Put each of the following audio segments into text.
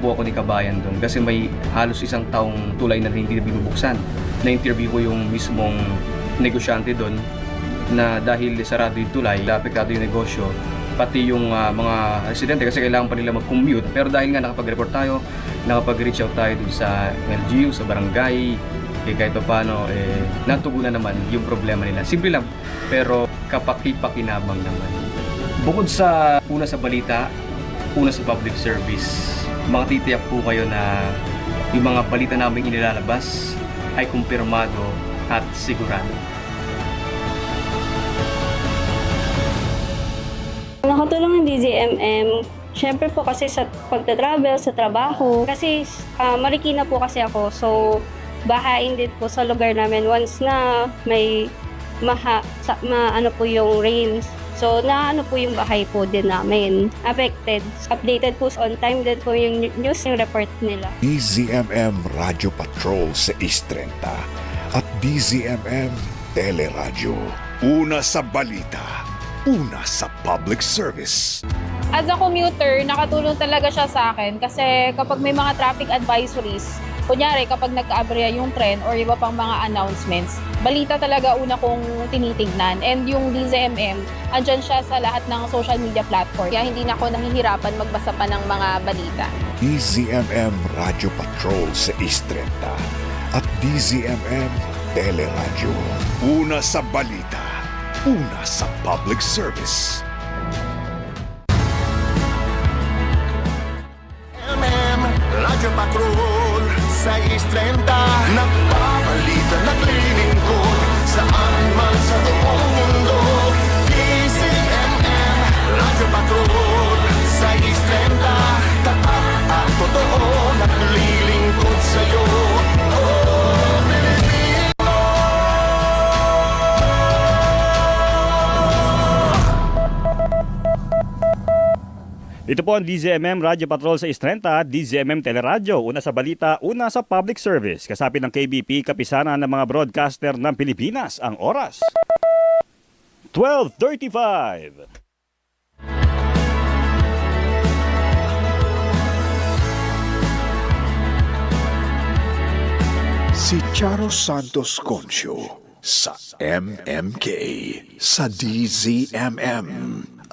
po ako ni Kabayan doon kasi may halos isang taong tulay na hindi na binubuksan. Na-interview ko yung mismong negosyante doon na dahil sarado yung tulay, apektado yung negosyo, pati yung mga residente kasi kailangan pa nila mag-commute. Pero dahil nga nakapag-report tayo, nakapag-reach out tayo dun sa LGU, sa barangay, kahit pa paano, natugunan naman yung problema nila. Simple lang, pero kapaki-pakinabang naman. Bukod sa una sa balita, una sa public service, makatitiyak po kayo na yung mga balita namin inilalabas ay kumpirmado at sigurado. Nakatulong ng DZMM, syempre po kasi sa pagta-travel, sa trabaho, kasi Marikina po kasi ako, so bahain din po sa lugar namin once na may ano po yung rains. So, naano po yung bahay po din namin. Affected. Updated po on time din po yung news, yung report nila. DZMM Radio Patrol sa East 30 at DZMM Teleradyo. Una sa balita, una sa public service. As a commuter, nakatulong talaga siya sa akin kasi kapag may mga traffic advisories, kunyari kapag nagka-aberya yung tren or iba pang mga announcements, balita talaga una kong tinitignan. And yung DZMM, andyan siya sa lahat ng social media platform. Kaya hindi na ako nahihirapan magbasa pa ng mga balita. DZMM Radio Patrol sa East 30 at DZMM Teleradyo. Una sa balita, una sa public service. Radyo Patrol sa East 30 nagbabalita, naglilingkod saan man sa buong mundo. DZMM Radyo Patrol sa East 30 tapat at totoo, naglilingkod sa'yo. Ito po ang DZMM Radio Patrol sa Istrenta at DZMM Teleradyo. Una sa balita, una sa public service. Kasapi ng KBP, kapisanan ng mga broadcaster ng Pilipinas. Ang oras, 12:35. Si Charo Santos Concio sa MMK, sa DZMM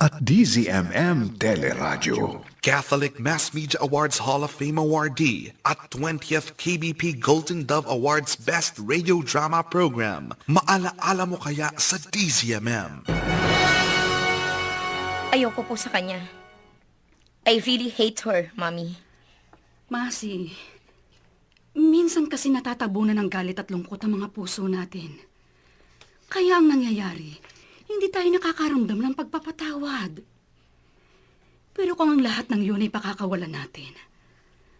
at DZMM Teleradyo. Catholic Mass Media Awards Hall of Fame awardee at 20th KBP Golden Dove Awards Best Radio Drama Program. Maalaala mo kaya sa DZMM? Ayoko po sa kanya. I really hate her, Mommy. Masi, minsan kasi natatabunan ng galit at lungkot ang mga puso natin. Kaya ang nangyayari, hindi tayo nakakaramdam ng pagpapatawad. Pero kung ang lahat ng yun ay pakakawalan natin,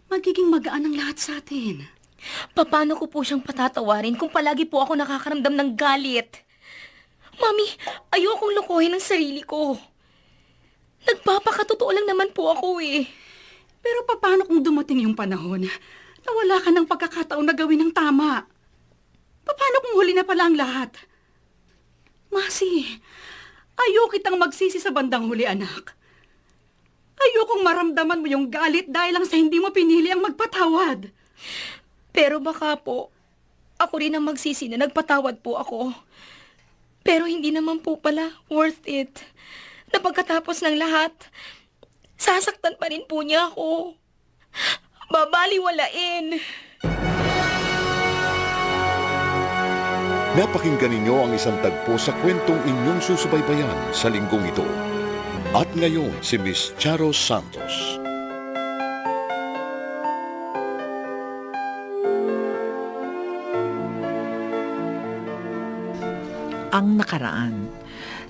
magiging magaan ang lahat sa atin. Paano ko po siyang patatawarin kung palagi po ako nakakaramdam ng galit? Mami, ayokong lokohin ang sarili ko. Nagpapakatotoo lang naman po ako eh. Pero paano kung dumating yung panahon na wala ka ng pagkakataon na gawin ng tama? Paano kung huli na pala ang lahat? Masi, ayoko kitang magsisi sa bandang huli, anak. Ayokong maramdaman mo yung galit dahil lang sa hindi mo pinili ang magpatawad. Pero baka po, ako rin ang magsisi na nagpatawad po ako. Pero hindi naman po pala worth it. Na pagkatapos ng lahat, sasaktan pa rin po niya ako. Babaliwalain. Napakinggan ninyo ang isang tagpo sa kwentong inyong susubaybayan sa linggong ito. At ngayon si Miss Charo Santos. Ang nakaraan.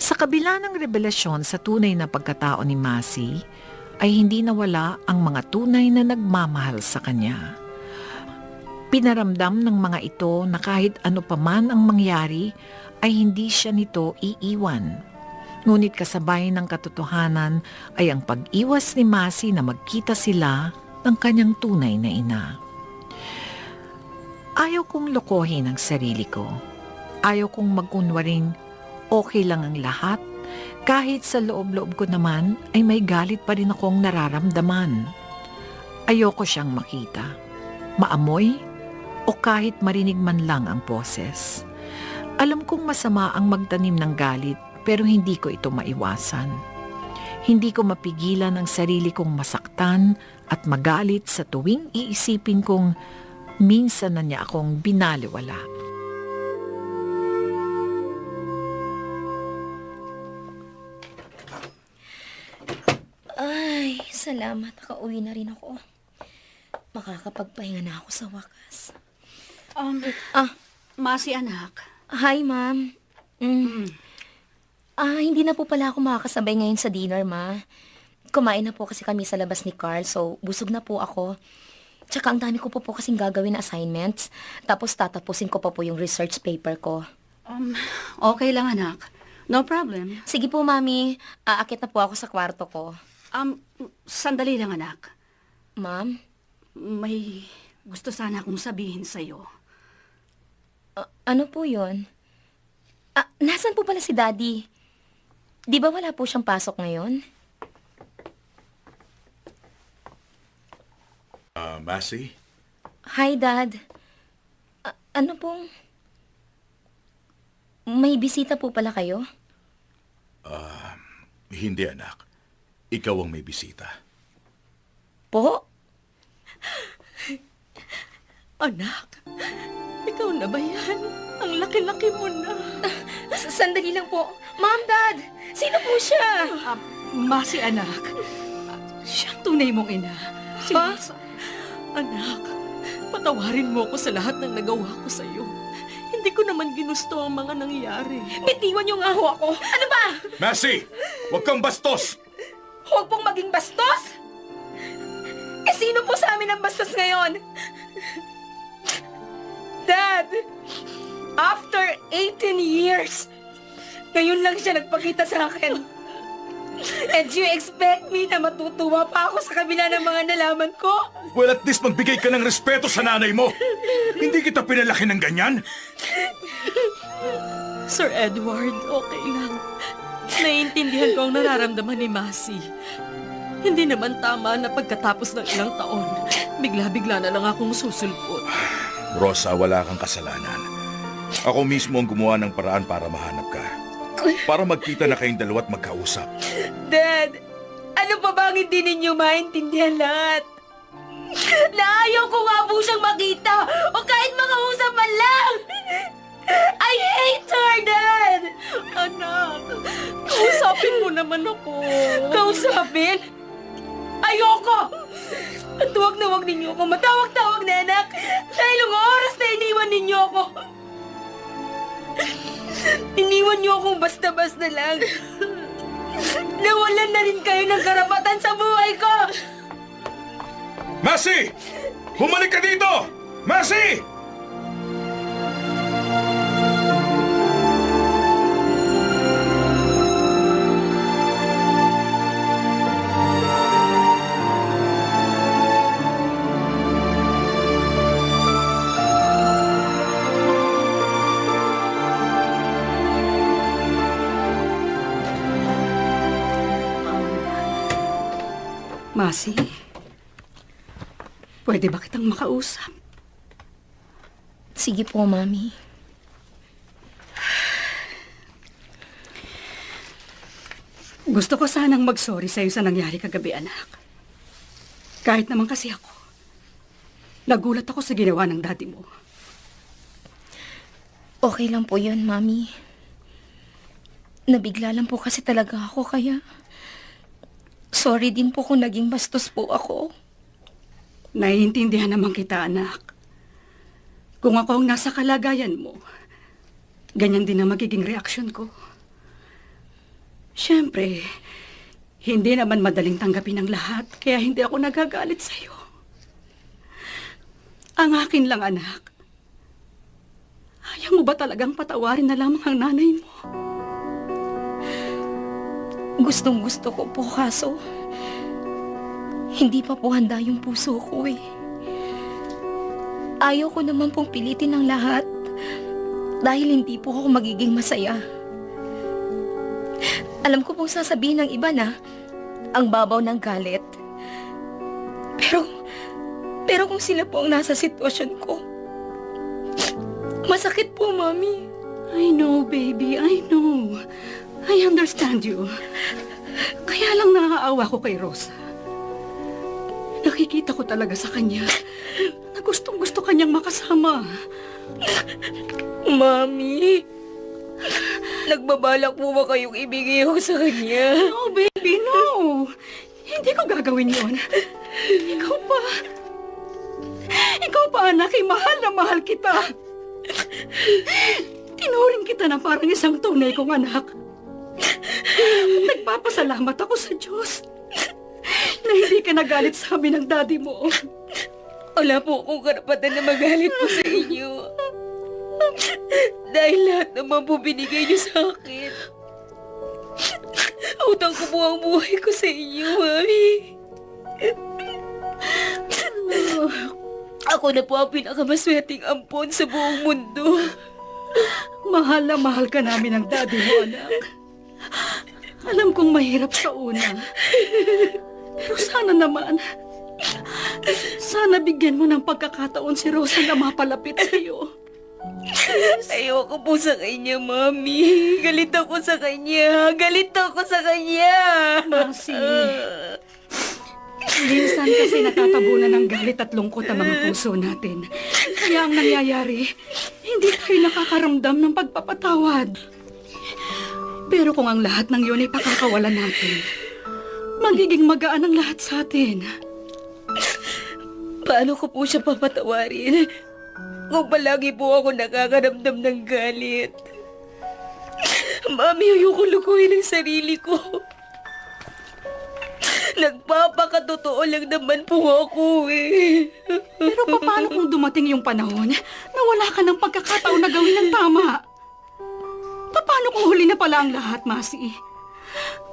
Sa kabila ng revelasyon sa tunay na pagkatao ni Masi, ay hindi nawala ang mga tunay na nagmamahal sa kanya. Pinaramdam ng mga ito na kahit ano paman ang mangyari, ay hindi siya nito iiwan. Ngunit kasabay ng katotohanan ay ang pag-iwas ni Masi na magkita sila ng kanyang tunay na ina. Ayaw kong lokohin ang sarili ko. Ayaw kong magkunwaring okay lang ang lahat, kahit sa loob-loob ko naman ay may galit pa rin akong nararamdaman. Ayoko siyang makita, maamoy, o kahit marinig man lang ang boses. Alam kong masama ang magtanim ng galit pero hindi ko ito maiwasan. Hindi ko mapigilan ang sarili kong masaktan at magalit sa tuwing iisipin kong minsan na niya akong binaliwala. Ay, salamat. Nakauwi na rin ako. Makakapagpahinga na ako sa wakas. Masi anak. Hi, ma'am. Hindi na po pala ako makakasabay ngayon sa dinner, ma. Kumain na po kasi kami sa labas ni Carl, so busog na po ako. Tsaka ang dami ko po kasing gagawin na assignments. Tapos tatapusin ko pa po yung research paper ko. Okay lang anak. No problem. Sige po, mami. Aakit na po ako sa kwarto ko. Sandali lang anak. Ma'am? May gusto sana akong sabihin sa'yo. Ano po yun? Nasaan po pala si Daddy? Di ba wala po siyang pasok ngayon? Masi? Hi, Dad. Ano pong... May bisita po pala kayo? Hindi anak. Ikaw ang may bisita. Po? Anak, ikaw na ba yan? Ang laki-laki mo na. Sandali lang po. Mom, Dad! Sino po siya? Masi anak. Siya ang tunay mong ina. Si Ha? Rosa. Anak, patawarin mo ko sa lahat ng nagawa ko sa'yo. Hindi ko naman ginusto ang mga nangyari. Bitiwan niyo nga ho ako. Ano ba? Masi! Huwag kang bastos! Huwag pong maging bastos! Sino po sa amin ang bastos ngayon? Dad! After 18 years, ngayon lang siya nagpakita sa akin. And you expect me na matutuwa pa ako sa kabila ng mga nalaman ko? Well, at least magbigay ka ng respeto sa nanay mo. Hindi kita pinalaki ng ganyan. Sir Edward, okay lang. Naiintindihan ko ang nararamdaman ni Masi. Hindi naman tama na pagkatapos ng ilang taon, bigla-bigla na lang akong susulpot. Rosa, wala kang kasalanan. Ako mismo ang gumawa ng paraan para mahanap ka. Para magkita na kayong dalawa at magkausap. Dad, ano pa ba ang hindi ninyo maintindihan lahat? Na ayaw ko nga po siyang makita o kahit makausap man lang! I hate her, Dad! Anak, kausapin mo naman ako. Kausapin? Ayoko! At huwag ninyo ako matawag-tawag na anak dahil ang oras na iniwan ninyo ako. Iniwan niyo akong basta-basta lang. Nawalan na rin kayo ng karapatan sa buhay ko! Masi! Bumalik ka dito! Masi! Masi, pwede ba kitang makausap? Sige po, Mami. Gusto ko sanang mag-sorry sa'yo sa nangyari kagabi, anak. Kahit naman kasi ako, nagulat ako sa ginawa ng daddy mo. Okay lang po yun, Mami. Nabigla lang po kasi talaga ako, kaya... Sorry din po kung naging bastos po ako. Naiintindihan naman kita, anak. Kung ako ang nasa kalagayan mo, ganyan din ang magiging reaksyon ko. Siyempre, hindi naman madaling tanggapin ang lahat, kaya hindi ako nagagalit sa'yo. Ang akin lang, anak. Ayaw mo ba talagang patawarin na lamang ang nanay mo? Gustong-gusto ko po, kaso hindi pa po handa yung puso ko eh. Ayaw ko naman pong pilitin ang lahat dahil hindi po ako magiging masaya. Alam ko pong sasabihin ng iba na ang babaw ng galit. Pero Pero kung sila po ang nasa sitwasyon ko, masakit po, Mami. I know, baby. I know. I understand you. Kaya lang naaawa ko kay Rosa. Nakikita ko talaga sa kanya na gustong-gusto kanyang makasama. Mami, nagbabalak po ba kayong ibigay ako sa kanya? No, baby, no. Hindi ko gagawin yon. Ikaw pa, anak, ay mahal na mahal kita. Tinuring kita na parang isang tunay kong anak. Nagpapasalamat ako sa Diyos na hindi ka nagalit sa amin ng daddy mo. Wala po akong karapatan na magalit po sa inyo. Dahil lahat naman po binigay niyo sa akin. Utang ko po ang buhay ko sa inyo, Mami. Ako na po ang pinakamaswerteng ampon sa buong mundo. Mahal na mahal ka namin ng daddy mo, anak. Alam kong mahirap sa una. Pero sana bigyan mo ng pagkakataon si Rosa na mapalapit sa iyo. Ayoko po sa kanya, Mami. Galit ako sa kanya. Masi, minsan kasi natatabunan ng galit at lungkot ang mga puso natin. Kaya ang nangyayari, hindi tayo nakakaramdam ng pagpapatawad. Pero kung ang lahat ng yun ay pakakawalan natin, magiging magaan ang lahat sa atin. Paano ko po siya papatawarin kung palagi po ako nakakaramdam ng galit? Mami, ayoko lukuhin ang sarili ko. Nagpapakatotoo lang naman po ako eh. Pero paano kung dumating yung panahon na wala ka ng pagkakataon na gawin ng tama? Paano kung huli na pala ang lahat, Masi?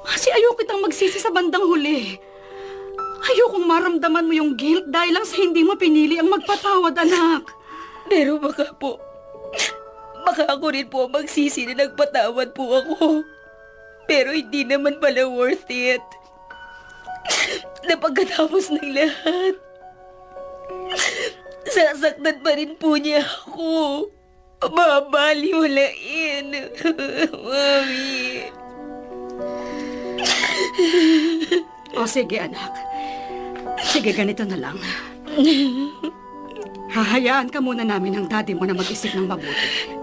Masi, ayoko kitang magsisi sa bandang huli. Ayokong maramdaman mo yung guilt dahil lang sa hindi mo pinili ang magpatawad, anak. Pero baka ako rin po magsisi na nagpatawad po ako. Pero hindi naman pala worth it. Na pagkatapos ng lahat, sasaktan pa rin po niya ako. Mabaliwalain. Mami. O sige, anak. Sige, ganito na lang. Hahayaan ka muna namin ng daddy mo na mag-isip ng mabuti.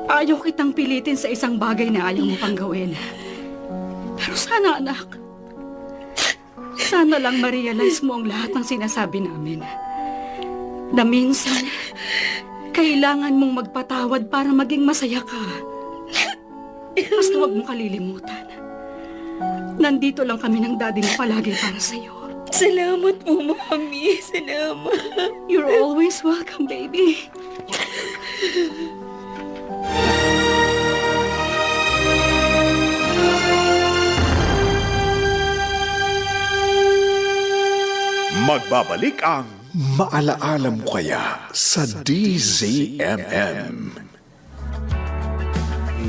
Ayaw kitang pilitin sa isang bagay na ayaw mo pang gawin. Pero sana, anak, sana lang ma-realize mo ang lahat ng sinasabi namin. Na minsan, kailangan mong magpatawad para maging masaya ka. Basta huwag mong kalilimutan. Nandito lang kami ng daddy mo palagi para sa'yo. Salamat po, Mami. Salamat. You're always welcome, baby. Magbabalik ang Maalaala Mo Kaya sa DZMM.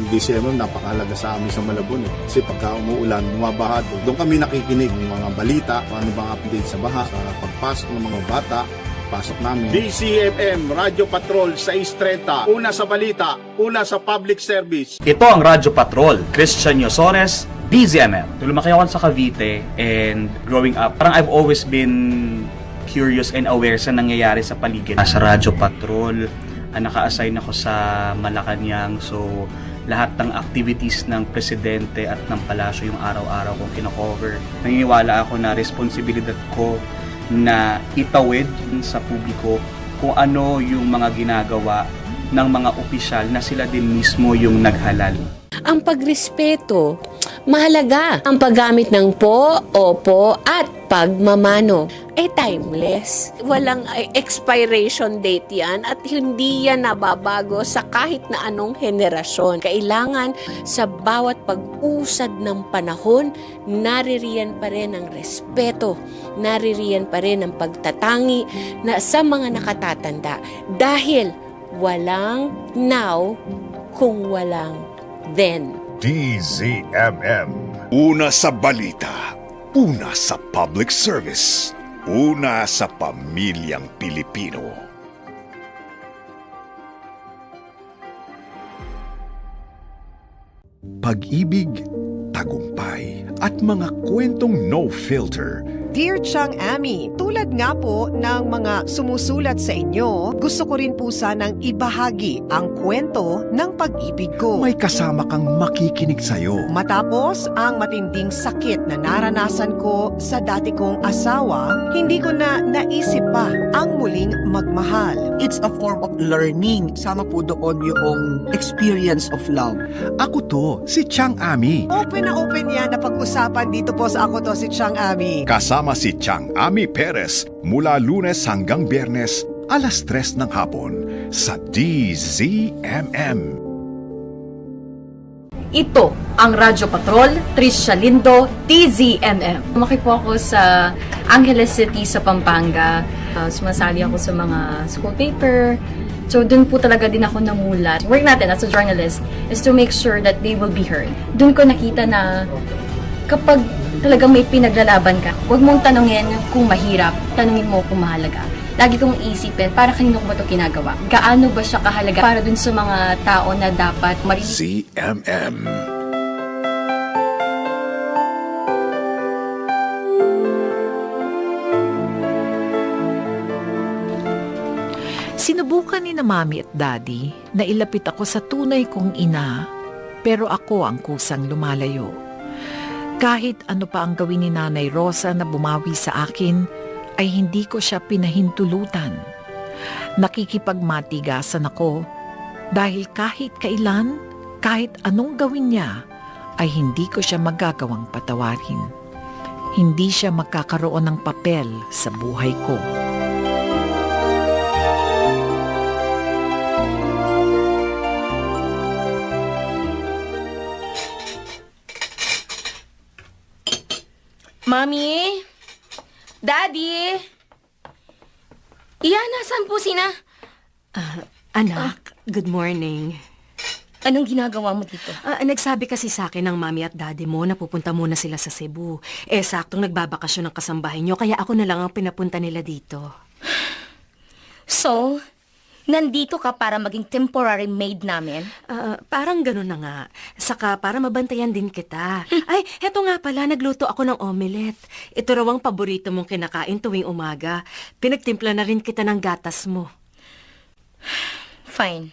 DZMM napakahalaga sa amin sa Malabon kasi pagka umuulan, bumabaha doon kami nakikinig ng mga balita, ano bang update sa baha, sa pagpasok ng mga bata, pasok namin. DZMM, Radyo Patrol 630, una sa balita, una sa public service. Ito ang Radyo Patrol, Christian Yosores, DZMM. Lumaki ako sa Cavite and growing up, parang I've always been curious and aware sa nangyayari sa paligid. Sa Radyo Patrol, naka-assign ako sa Malacanang, so lahat ng activities ng presidente at ng palasyo yung araw-araw kong kino-cover. Naniniwala ako na responsibilidad ko na itawid sa publiko kung ano yung mga ginagawa ng mga opisyal na sila din mismo yung naghalal. Ang pagrespeto, mahalaga. Ang paggamit ng po, opo, at pagmamano ay timeless. Walang expiration date yan at hindi yan nababago sa kahit na anong henerasyon. Kailangan sa bawat pag-usad ng panahon, naririyan pa rin ang respeto, naririyan pa rin ang pagtatangi na sa mga nakatatanda. Dahil walang now kung walang then. DZMM. Una sa balita, una sa public service, Una sa pamilyang Pilipino. Pag-ibig, tagumpay, at mga kwentong no filter. Dear Chang Ami, tulad nga po ng mga sumusulat sa inyo, gusto ko rin po sanang ibahagi ang kwento ng pag-ibig ko. May kasama kang makikinig sa'yo. Matapos ang matinding sakit na naranasan ko sa dati kong asawa, hindi ko na naisip pa ang muling magmahal. It's a form of learning. Sama po doon yung experience of love. Ako to, si Chang Ami. Open na open yan na pag-usapan dito po sa Ako To si Chang Ami. Kasama si Chang Ami Perez mula Lunes hanggang Biyernes, alas 3 ng hapon sa DZMM. Ito ang Radyo Patrol, Trisha Lindo, DZMM. Lumaki po ako sa Angeles City sa Pampanga. Sumasali ako sa mga school paper. So, dun po talaga din ako namulat. Work natin as a journalist is to make sure that they will be heard. Dun ko nakita na kapag talagang may pinaglalaban ka, huwag mong tanungin kung mahirap, tanungin mo kung mahalaga. Lagi kong isipin, para kanino ko ba ito ginagawa? Gaano ba siya kahalaga para dun sa mga tao na dapat marinig? ZMM. Sinubukan ni na Mami at Daddy na ilapit ako sa tunay kong ina, pero ako ang kusang lumalayo. Kahit ano pa ang gawin ni Nanay Rosa na bumawi sa akin, ay hindi ko siya pinahintulutan. Nakikipagmatigasan ako dahil kahit kailan, kahit anong gawin niya, ay hindi ko siya magagawang patawarin. Hindi siya magkakaroon ng papel sa buhay ko. Mami? Daddy? Iyan, nasaan po sina? Anak, good morning. Anong ginagawa mo dito? Nagsabi kasi sa akin ng mami at daddy mo na pupunta muna sila sa Cebu. Saktong nagbabakasyon ng kasambahay nyo, kaya ako na lang ang pinapunta nila dito. So, nandito ka para maging temporary maid namin? Parang ganun na nga. Saka para mabantayan din kita. Ay, heto nga pala, nagluto ako ng omelette. Ito raw ang paborito mong kinakain tuwing umaga. Pinagtimpla na rin kita ng gatas mo. Fine.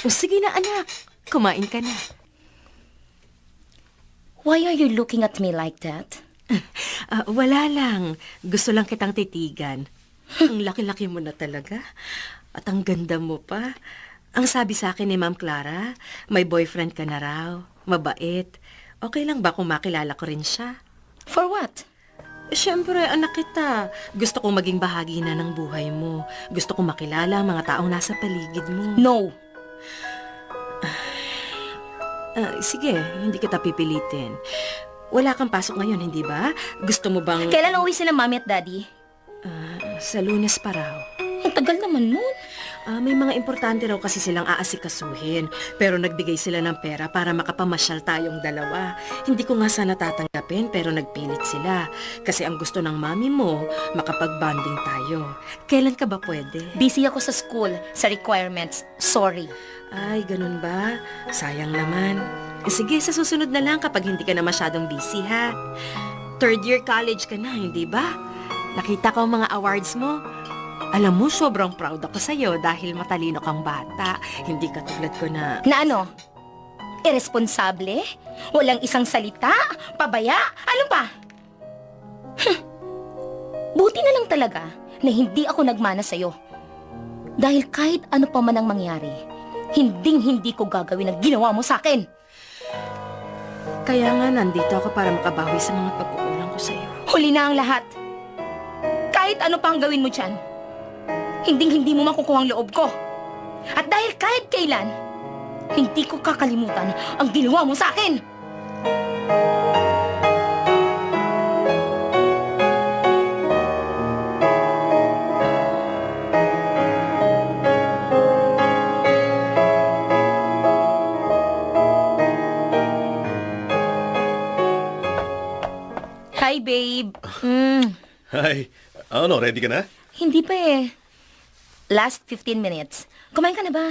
Sige na anak, kumain ka na. Why are you looking at me like that? Wala lang. Gusto lang kitang titigan. Ang laki-laki mo na talaga. At ang ganda mo pa. Ang sabi sa akin ni Ma'am Clara, may boyfriend ka na raw. Mabait. Okay lang ba kung makilala ko rin siya? For what? Siyempre, anak kita. Gusto kong maging bahagi na ng buhay mo. Gusto kong makilala ang mga taong nasa paligid mo. No. Sige, hindi kita pipilitin. Wala kang pasok ngayon, hindi ba? Gusto mo bang... Kailan uwi sila mami at daddy? Sa Lunes pa raw. Ang tagal naman nun. May mga importante raw kasi silang aasikasuhin. Pero nagbigay sila ng pera para makapamasyal tayong dalawa. Hindi ko nga sana tatanggapin pero nagpilit sila. Kasi ang gusto ng mami mo, makapag-bonding tayo. Kailan ka ba pwede? Busy ako sa school, sa requirements. Sorry. Ay, ganun ba? Sayang naman. Sige, sa susunod na lang kapag hindi ka na masyadong busy, ha? Third year college ka na, hindi ba? Nakita ko ang mga awards mo. Alam mo, sobrang proud ako sa'yo dahil matalino kang bata. Hindi ka tulad ko na... Na ano? Irresponsable? Walang isang salita? Pabaya? Ano pa? Buti na lang talaga na hindi ako nagmana sa'yo. Dahil kahit ano pa man ang mangyari, hinding-hindi ko gagawin ang ginawa mo sa akin. Kaya nga nandito ako para makabawi sa mga pagkukulang ko sa'yo. Huli na ang lahat. Kahit ano pa ang gawin mo dyan, hinding-hindi mo makukuha ang loob ko. At dahil kahit kailan, hindi ko kakalimutan ang ginawa mo sa akin. Hi, babe. Hi. Ano, ready ka na? Hindi pa eh. Last 15 minutes. Kumain ka na ba?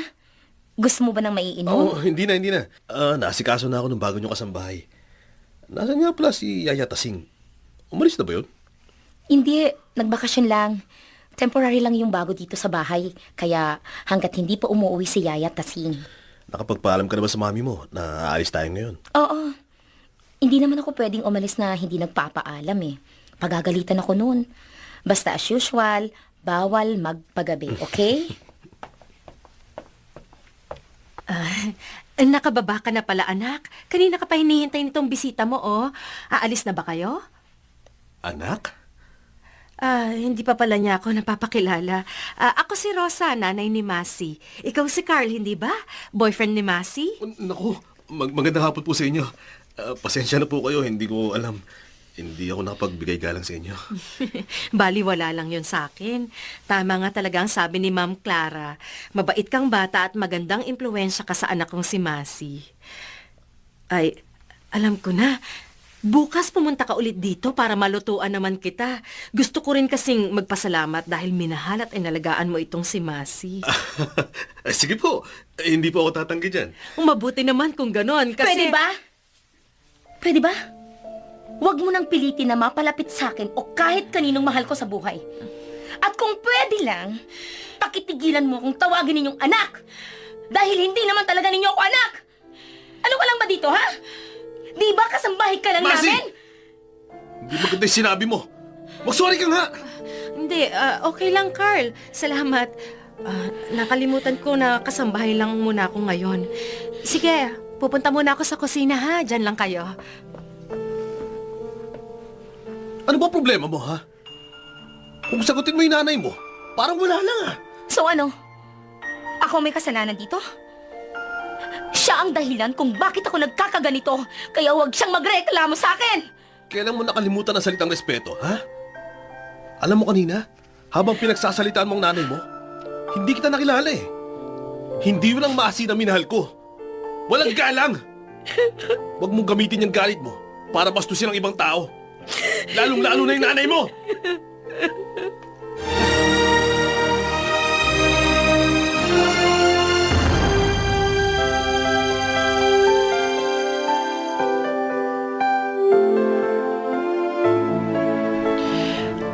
Gusto mo ba ng maiinom? Oh, hindi na. Nasikaso na ako ng bago niyong kasambahay. Nasaan nga pala si Yaya Tasing? Umalis na ba yun? Hindi, nagbakasyon lang. Temporary lang yung bago dito sa bahay. Kaya hanggat hindi pa umuwi si Yaya Tasing. Nakapagpaalam ka na ba sa mami mo na aalis tayo ngayon? Oo. Hindi naman ako pwedeng umalis na hindi nagpapaalam eh. Pagagalitan ako noon. Basta as usual, bawal magpagabi, okay? Nakababa ka na pala, anak. Kanina ka pa hinihintay nitong bisita mo, oh. Aalis na ba kayo? Anak? Hindi pa pala niya ako napapakilala. Ako si Rosa, nanay ni Masi. Ikaw si Carl, hindi ba? Boyfriend ni Masi? Naku, magandang hapon po sa inyo. Pasensya na po kayo, hindi ko alam. Hindi ako nakapagbigay galang sa inyo. Baliwala lang yun sa akin. Tama nga talaga ang sabi ni Ma'am Clara. Mabait kang bata at magandang impluwensya ka sa anak kong si Masi. Ay, alam ko na. Bukas pumunta ka ulit dito para malutuan naman kita. Gusto ko rin kasing magpasalamat dahil minahal at inalagaan mo itong si Masi. Sige po, hindi po ako tatanggi dyan. Mabuti naman kung ganon kasi... Pwede ba? Pwede ba? Huwag mo nang pilitin na mapalapit sa akin o kahit kaninong mahal ko sa buhay. At kung pwede lang, pakitigilan mo kung tawagin ninyong anak. Dahil hindi naman talaga ninyo ako anak. Ano ka lang ba dito, ha? Di ba kasambahay ka lang Masi! namin? Hindi maganda yung sinabi mo. Mag-sorry ka nga! Hindi, okay lang, Carl. Salamat. Nakalimutan ko na kasambahay lang muna ako ngayon. Sige, pupunta muna ako sa kusina, ha? Diyan lang kayo. Ano ba problema mo, ha? Kung sagutin mo yung nanay mo, parang wala lang, ha? So ano? Ako may kasalanan dito? Siya ang dahilan kung bakit ako nagkakaganito, kaya huwag siyang magreklamo sa akin! Kailan mo nakalimutan ang salitang respeto, ha? Alam mo kanina, habang pinagsasalitaan mo ang nanay mo, hindi kita nakilala eh. Hindi yun ang Masi na minahal ko. Walang galang! Huwag mong gamitin yung galit mo para bastusin ang ibang tao. Lalong-lalo na yung nanay mo!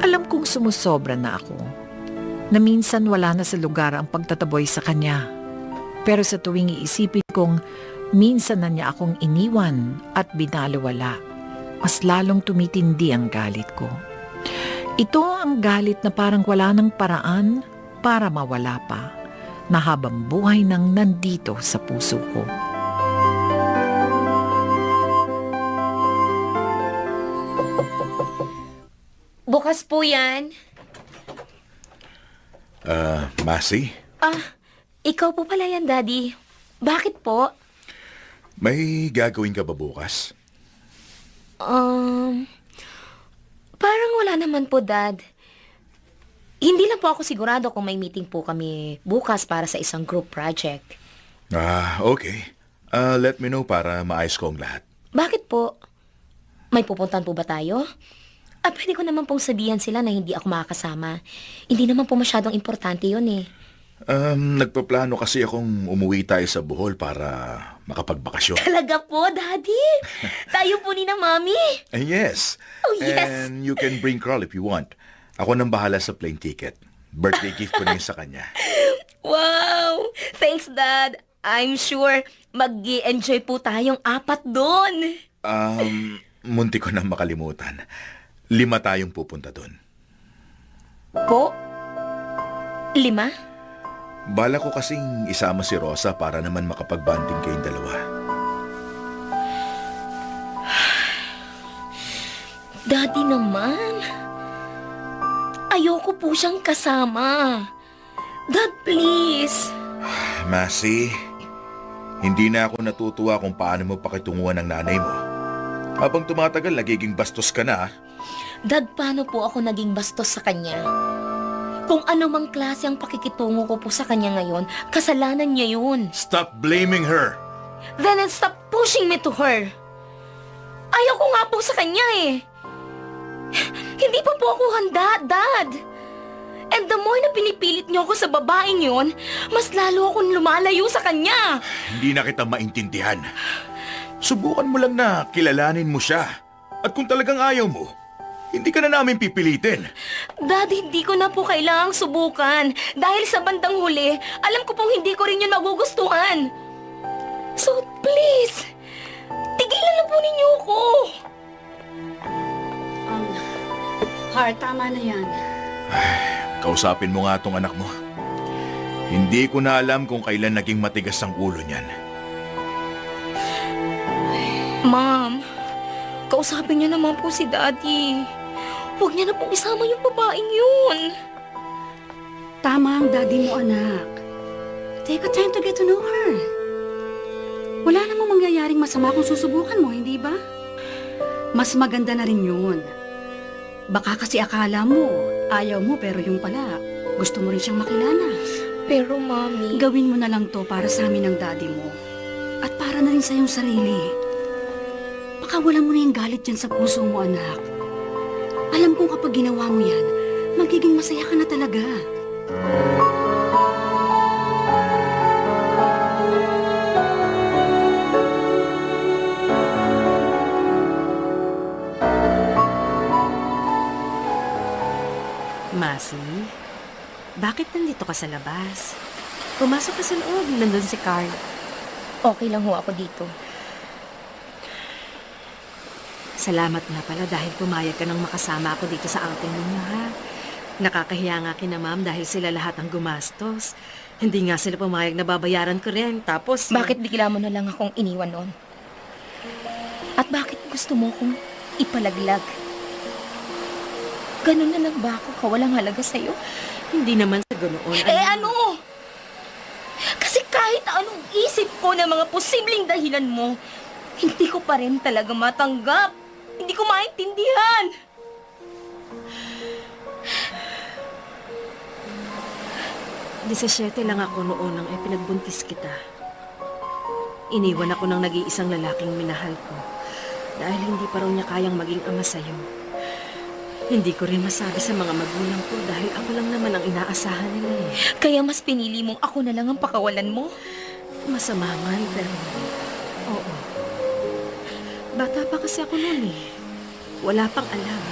Alam kong sumusobra na ako, na minsan wala na sa lugar ang pagtataboy sa kanya. Pero sa tuwing iisipin kong minsan na niya akong iniwan at binaliwala, mas lalong tumitindi ang galit ko. Ito ang galit na parang wala ng paraan para mawala pa, na habang buhay nang nandito sa puso ko. Bukas po yan. Masi, Ikaw po pala yan, Daddy. Bakit po? may gagawin ka ba bukas? Parang wala naman po, Dad. Hindi lang po ako sigurado kung may meeting po kami bukas para sa isang group project. Okay. Let me know para maayos ko ang lahat. Bakit po? May pupuntahan po ba tayo? Pwede ko naman pong sabihan sila na hindi ako makakasama. Hindi naman po masyadong importante yun eh. Nagpaplano kasi akong umuwi tayo sa Bohol para makapagbakasyon. Talaga po, Daddy? Tayo po ni na Mami? Yes. Oh, yes. And you can bring Carl if you want. Ako nang bahala sa plane ticket. Birthday gift ko na yun sa kanya. Wow! Thanks, Dad. I'm sure mag-i-enjoy po tayong apat doon. Munti ko na makalimutan. 5 tayong pupunta doon. Po? 5? Bala ko kasing isama si Rosa para naman makapag-banding kayong dalawa. Daddy naman. Ayoko po siyang kasama. Dad, please. Masi, hindi na ako natutuwa kung paano mo pakitunguhan ng nanay mo. Habang tumatagal, nagiging bastos ka na. Dad, paano po ako naging bastos sa kanya? Kung ano mang klase ang pakikitungo ko po sa kanya ngayon, kasalanan niya yun. Stop blaming her. Then stop pushing me to her. Ayaw ko nga po sa kanya eh. Hindi pa po ako handa, Dad. And the more na pinipilit niyo ako sa babaeng yon, mas lalo akong lumalayo sa kanya. Hindi na kita maintindihan. Subukan mo lang na kilalanin mo siya. At kung talagang ayaw mo, hindi ka na namin pipilitin. Dad, hindi ko na po kailangang subukan. Dahil sa bandang huli, alam ko pong hindi ko rin yun magugustuhan. So please, tigilan na po ninyo ako. Heart, tama na yan. Kausapin mo nga tong anak mo. Hindi ko na alam kung kailan naging matigas ang ulo niyan. Ma'am, kausapin niyo naman po si Daddy. Huwag niya na pong isama yung babaeng yun. Tama ang daddy mo, anak. Take a time to get to know her. Wala namang mangyayaring masama kung susubukan mo, hindi ba? Mas maganda na rin yun. Baka kasi akala mo, ayaw mo pero yung pala, gusto mo rin siyang makilala. Pero Mami... Gawin mo na lang to para sa amin ng daddy mo. At para na rin sa iyong sarili. Baka wala mo na yung galit dyan sa puso mo, anak. Alam kong kapag ginawa mo yan, magiging masaya ka na talaga. Masi, bakit nandito ka sa labas? Pumasok ka sa loob, nandun si Carl. Okay lang ho ako dito. Salamat nga pala dahil pumayag ka nang makasama ako dito sa outing ninyo, ha? Nakakahiya nga kina ma'am dahil sila lahat ang gumastos. Hindi nga sila pumayag na babayaran ko rin, tapos... Bakit bigla mo na lang akong iniwan noon? At bakit gusto mo akong ipalaglag? Ganun na lang ba ako kawalang halaga sa'yo? Hindi naman sa ganoon. Ano? Kasi kahit anong isip ko na mga posibleng dahilan mo, hindi ko pa rin talaga matanggap. Hindi ko maintindihan. 17 lang ako noon nang ipinagbuntis kita. Iniwan ako ng nag-iisang lalaking minahal ko dahil hindi pa raw niya kayang maging ama sa'yo. Hindi ko rin masabi sa mga magulang ko dahil ako lang naman ang inaasahan nila eh. Kaya mas pinili mong ako na lang ang pakawalan mo? Masama man, pero oo. Bata pa kasi ako noon eh. Wala pang alam.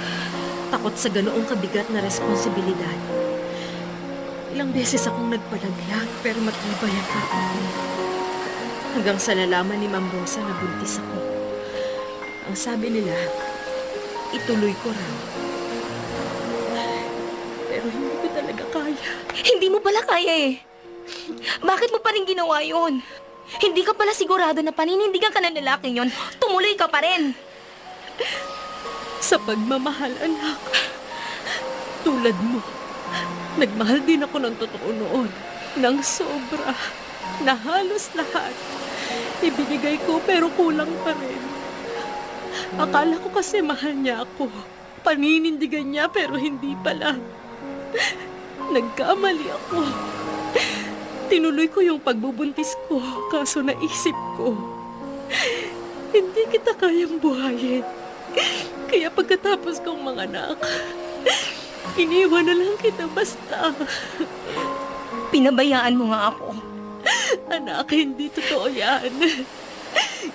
Takot sa ganoong kabigat na responsibilidad. Ilang beses akong nagpalaglag pero matibay ang kapag ko. Hanggang sa nalaman ni Ma'am Rosa na buntis ako. Ang sabi nila, ituloy ko raw. Pero hindi ko talaga kaya. Hindi mo pala kaya eh. Bakit mo pa rin ginawa yun? Hindi ka pala sigurado na paninindigan ka ng lalaking yon, tumuloy ka pa rin. Sa pagmamahal, anak. Tulad mo. Nagmahal din ako ng totoo noon. Nang sobra. Na halos lahat. Ibinigay ko pero kulang pa rin. Akala ko kasi mahal niya ako. Paninindigan niya pero hindi pala. Nagkamali ako. Tinuloy ko yung pagbubuntis ko, kaso naisip ko, hindi kita kayang buhayin. Kaya pagkatapos kong manganak, iniwan na lang kita basta. Pinabayaan mo nga ako. Anak, hindi totoo yan.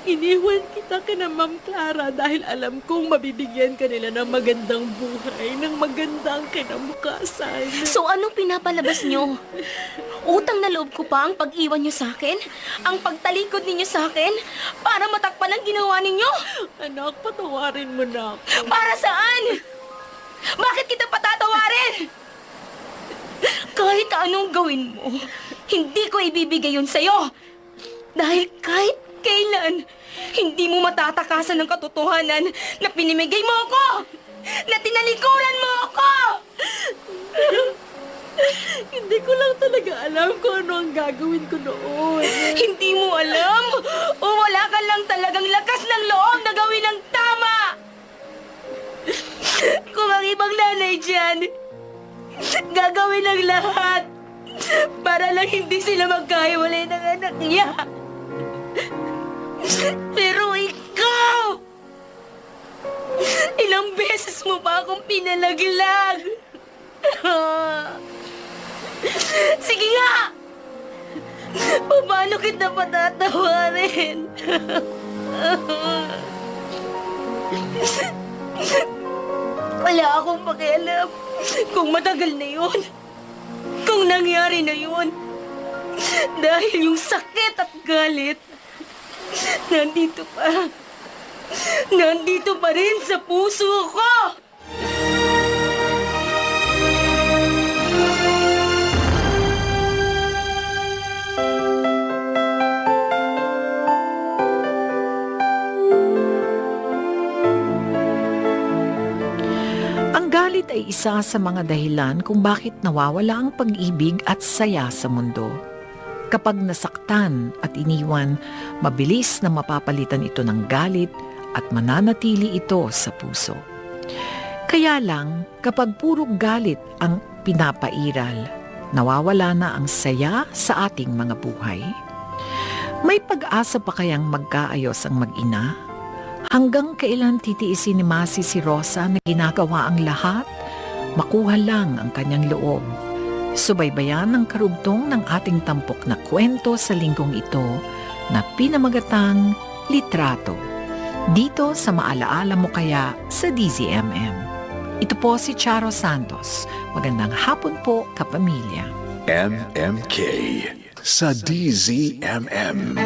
Iniwan kita kina Ma'am Clara dahil alam kong mabibigyan ka nila ng magandang buhay, ng magandang kinabukasan. So anong pinapalabas nyo? Utang na loob ko pa ang pag-iwan nyo sa akin? Ang pagtalikod ninyo sa akin? Para matakpan ang ginawa ninyo? Anak, patawarin mo na ako. Para saan? Bakit kita patatawarin? Kahit anong gawin mo, hindi ko ibibigay yun sa'yo. Dahil kahit kailan, hindi mo matatakasan ng katotohanan na pinimigay mo ako! Na tinalikuran mo ako! Hindi ko lang talaga alam kung ano ang gagawin ko noon. Hindi mo alam? O wala ka lang talagang lakas ng loob na gawin ang tama? Kung ang ibang nanay dyan, gagawin ang lahat para lang hindi sila magkahiwalay ng anak niya. Pero ikaw, Ilang beses mo ba akong pinalaglag? Sige nga! Paano kita patatawarin? Wala akong pakialam kung matagal na yun. Kung nangyari na yun. Dahil yung sakit at galit, nandito pa. Nandito pa rin sa puso ko! Ang galit ay isa sa mga dahilan kung bakit nawawala ang pag-ibig at saya sa mundo. Kapag nasaktan at iniwan, mabilis na mapapalitan ito ng galit at mananatili ito sa puso. Kaya lang, kapag puro galit ang pinapairal, nawawala na ang saya sa ating mga buhay. May pag-asa pa kayang magkaayos ang mag-ina? Hanggang kailan titiisin ni Masi si Rosa na ginagawa ang lahat? Makuha lang ang kanyang loob. Subaybayan ang karugtong ng ating tampok na kwento sa linggong ito na pinamagatang Litrato. Dito sa Maalaala Mo Kaya sa DZMM. Ito po si Charo Santos. Magandang hapon po, kapamilya. MMK sa DZMM.